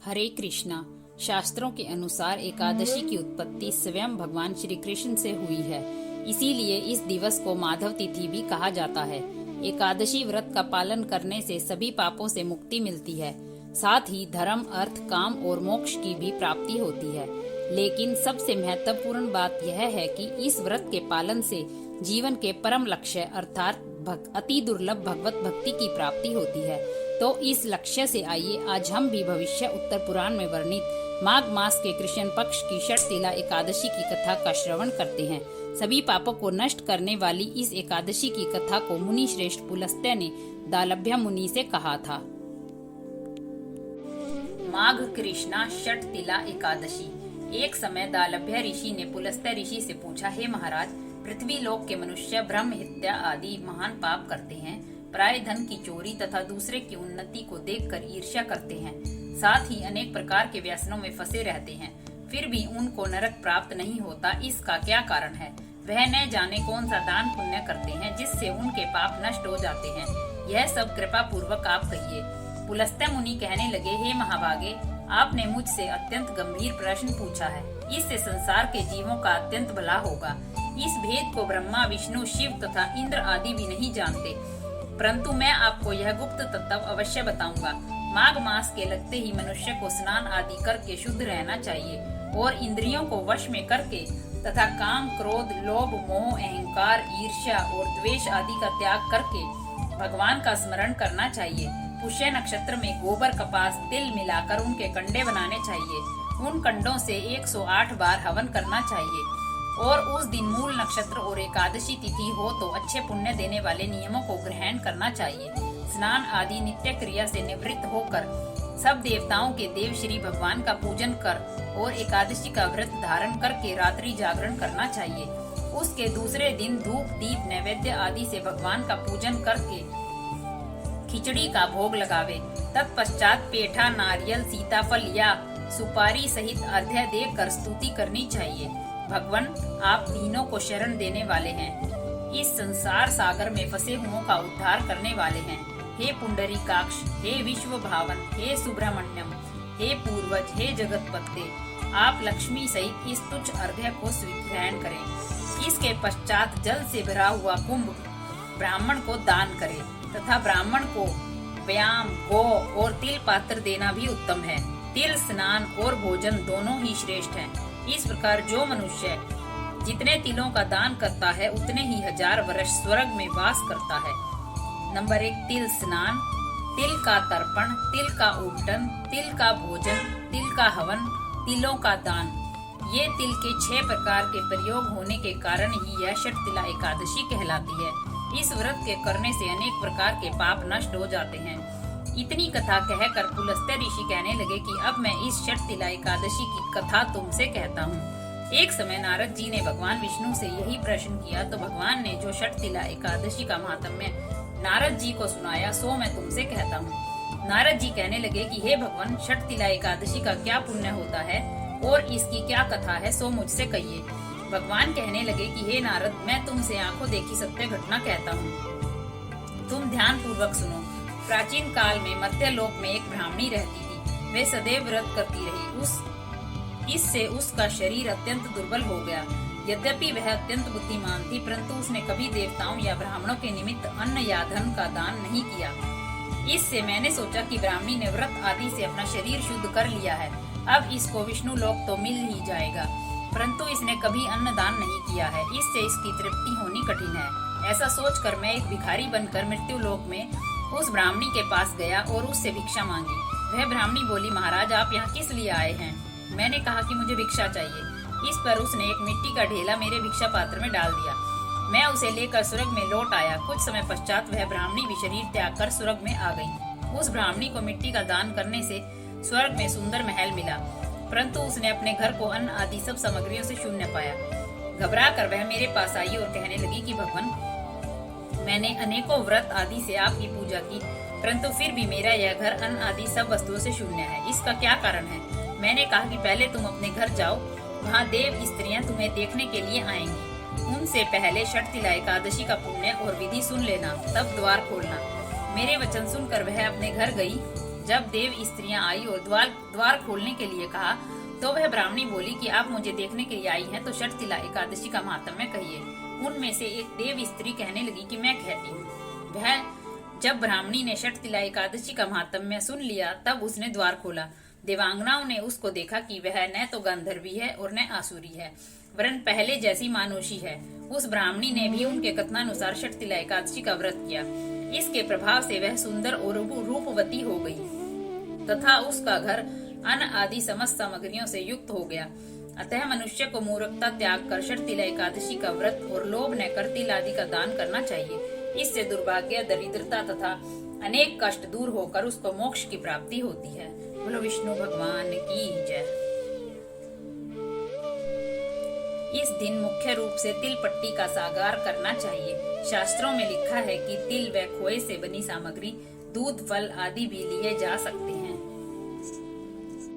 हरे कृष्णा। शास्त्रों के अनुसार एकादशी की उत्पत्ति स्वयं भगवान श्री कृष्ण से हुई है। इसीलिए इस दिवस को माधव तिथि भी कहा जाता है। एकादशी व्रत का पालन करने से सभी पापों से मुक्ति मिलती है। साथ ही धर्म, अर्थ, काम और मोक्ष की भी प्राप्ति होती है। लेकिन सबसे महत्वपूर्ण बात यह है कि इस व्रत के पालन से जीवन के परम लक्ष्य अर्थात अति दुर्लभ भगवत भक्ति की प्राप्ति होती है। तो इस लक्ष्य से आइए आज हम भी भविष्य उत्तर पुराण में वर्णित माघ मास के कृष्ण पक्ष की षटतिला एकादशी की कथा का श्रवण करते हैं। सभी पापों को नष्ट करने वाली इस एकादशी की कथा को मुनि श्रेष्ठ पुलस्त्य ने दालभ्य मुनि से कहा था। माघ कृष्णा षटतिला एकादशी। एक समय दालभ्य ऋषि ने पुलस्त्य ऋषि से पूछा, हे महाराज, पृथ्वी लोक के मनुष्य ब्रह्म हत्या आदि महान पाप करते हैं, प्राय धन की चोरी तथा दूसरे की उन्नति को देखकर ईर्ष्या करते हैं, साथ ही अनेक प्रकार के व्यसनों में फंसे रहते हैं, फिर भी उनको नरक प्राप्त नहीं होता। इसका क्या कारण है? वह न जाने कौन सा दान पुण्य करते हैं जिससे उनके पाप नष्ट हो जाते हैं। यह सब कृपा पूर्वक आप कहिए। पुलस्त्य मुनि कहने लगे, हे महाभागे, आपने मुझसे अत्यंत गंभीर प्रश्न पूछा है। इससे संसार के जीवों का अत्यंत भला होगा। इस भेद को ब्रह्मा, विष्णु, शिव तथा इंद्र आदि भी नहीं जानते, परंतु मैं आपको यह गुप्त तत्व अवश्य बताऊंगा। माघ मास के लगते ही मनुष्य को स्नान आदि करके शुद्ध रहना चाहिए और इंद्रियों को वश में करके तथा काम, क्रोध, लोभ, मोह, अहंकार, ईर्ष्या और द्वेष आदि का त्याग करके भगवान का स्मरण करना चाहिए। पुष्य नक्षत्र में गोबर, कपास, तिल मिलाकर उनके कंडे बनाने चाहिए। उन कंडों से 108 बार हवन करना चाहिए और उस दिन मूल नक्षत्र और एकादशी तिथि हो तो अच्छे पुण्य देने वाले नियमों को ग्रहण करना चाहिए। स्नान आदि नित्य क्रिया से निवृत्त होकर सब देवताओं के देव श्री भगवान का पूजन कर और एकादशी का व्रत धारण करके रात्रि जागरण करना चाहिए। उसके दूसरे दिन धूप, दीप, नैवेद्य आदि से भगवान का पूजन करके खिचड़ी का भोग लगावे। तत्पश्चात पेठा, नारियल, सीताफल या सुपारी सहित अर्घ्य देकर स्तुति करनी चाहिए। भगवान, आप दीनों को शरण देने वाले हैं, इस संसार सागर में फंसे हुओं का उद्धार करने वाले हैं। हे पुंडरीकाक्ष, हे विश्व भावन, हे सुब्रमण्यम, हे पूर्वज, हे जगतपते, आप लक्ष्मी सहित इस तुच्छ अर्घ्य को स्वीकृत करें। इसके पश्चात जल से भरा हुआ कुंभ ब्राह्मण को दान करें तथा ब्राह्मण को व्याम, गो और तिल पात्र देना भी उत्तम है। तिल, स्नान और भोजन दोनों ही श्रेष्ठ हैं। इस प्रकार जो मनुष्य जितने तिलों का दान करता है उतने ही 1000 वर्ष स्वर्ग में वास करता है। नंबर 1, तिल स्नान, तिल का तर्पण, तिल का उबटन, तिल का भोजन, तिल का हवन, तिलों का दान। ये तिल के 6 प्रकार के प्रयोग होने के कारण ही यह षटतिला एकादशी कहलाती है। इस व्रत के करने से अनेक प्रकार के पाप नष्ट हो जाते हैं। इतनी कथा कहकर पुलस्त्य ऋषि कहने लगे कि अब मैं इस षटतिला एकादशी की कथा तुमसे कहता हूँ। एक समय नारद जी ने भगवान विष्णु से यही प्रश्न किया तो भगवान ने जो षटतिला एकादशी का महात्म्य नारद जी को सुनाया सो मैं तुमसे कहता हूँ। नारद जी कहने लगे कि हे भगवान, षटतिला एकादशी का क्या पुण्य होता है और इसकी क्या कथा है सो मुझसे कहिए। भगवान कहने लगे कि हे नारद, मैं तुमसे आंखों देखी सत्य घटना कहता हूँ, तुम ध्यान पूर्वक सुनो। प्राचीन काल में मध्य लोक में एक ब्राह्मणी रहती थी। वे सदैव व्रत करती रही। इससे उसका शरीर अत्यंत दुर्बल हो गया। यद्यपि वह अत्यंत बुद्धिमान थी, परंतु उसने कभी देवताओं या ब्राह्मणों के निमित्त अन्न या धन का दान नहीं किया। इससे मैंने सोचा कि ब्राह्मणी ने व्रत आदि से अपना शरीर शुद्ध कर लिया है, अब इसको विष्णु लोक तो मिल ही जाएगा, परंतु इसने कभी अन्न दान नहीं किया है, इससे इसकी तृप्ति होनी कठिन है। ऐसा सोचकर मैं एक भिखारी बनकर मृत्यु लोक में उस ब्राह्मणी के पास गया और उससे भिक्षा मांगी। वह ब्राह्मणी बोली, महाराज, आप यहाँ किस लिए आए हैं? मैंने कहा कि मुझे भिक्षा चाहिए। इस पर उसने एक मिट्टी का ढेला मेरे भिक्षा पात्र में डाल दिया। मैं उसे लेकर स्वर्ग में लौट आया। कुछ समय पश्चात वह ब्राह्मणी भी शरीर त्याग कर स्वर्ग में आ गई। उस ब्राह्मणी को मिट्टी का दान करने से स्वर्ग में सुंदर महल मिला, परंतु उसने अपने घर को अन्न आदि सब सामग्रियों से शून्य पाया। घबरा कर वह मेरे पास आई और कहने लगी कि भगवान, मैंने अनेकों व्रत आदि से आपकी पूजा की, परंतु फिर भी मेरा यह घर अन्न आदि सब वस्तुओं से शून्य है। इसका क्या कारण है? मैंने कहा कि पहले तुम अपने घर जाओ, वहाँ देव स्त्रियां तुम्हें देखने के लिए आएंगी। उनसे पहले षटतिला एकादशी का पुण्य और विधि सुन लेना, तब द्वार खोलना। मेरे वचन सुनकर वह अपने घर गई। जब देव स्त्रियां आई और द्वार खोलने के लिए कहा तो वह ब्राह्मणी बोली कि आप मुझे देखने के लिए आई हैं तो षटतिला एकादशी का महात्म्य कहिए। उनमें से एक देव स्त्री कहने लगी कि मैं कहती हूँ। वह जब ब्राह्मणी ने षटतिला एकादशी का महात्म्य सुन लिया तब उसने द्वार खोला। देवांगनाओं ने उसको देखा कि वह न तो गंधर्वी है और न आसुरी है, वरन पहले जैसी मानुषी है। उस ब्राह्मणी ने भी उनके कथनानुसार षटतिला एकादशी का व्रत किया। इसके प्रभाव से वह सुंदर और रूपवती हो गई तथा उसका घर अन्न आदि समस्त सामग्रियों से युक्त हो गया। अतः मनुष्य को मूर्खता त्याग कर षटतिला एकादशी का व्रत और लोभ न कर तिल आदि का दान करना चाहिए। इससे दुर्भाग्य, दरिद्रता तथा अनेक कष्ट दूर होकर उसको मोक्ष की प्राप्ति होती है। बोलो विष्णु भगवान की जय। इस दिन मुख्य रूप से तिल पट्टी का सागार करना चाहिए। शास्त्रों में लिखा है कि तिल व खोए से बनी सामग्री, दूध, फल आदि भी लिए जा सकते हैं।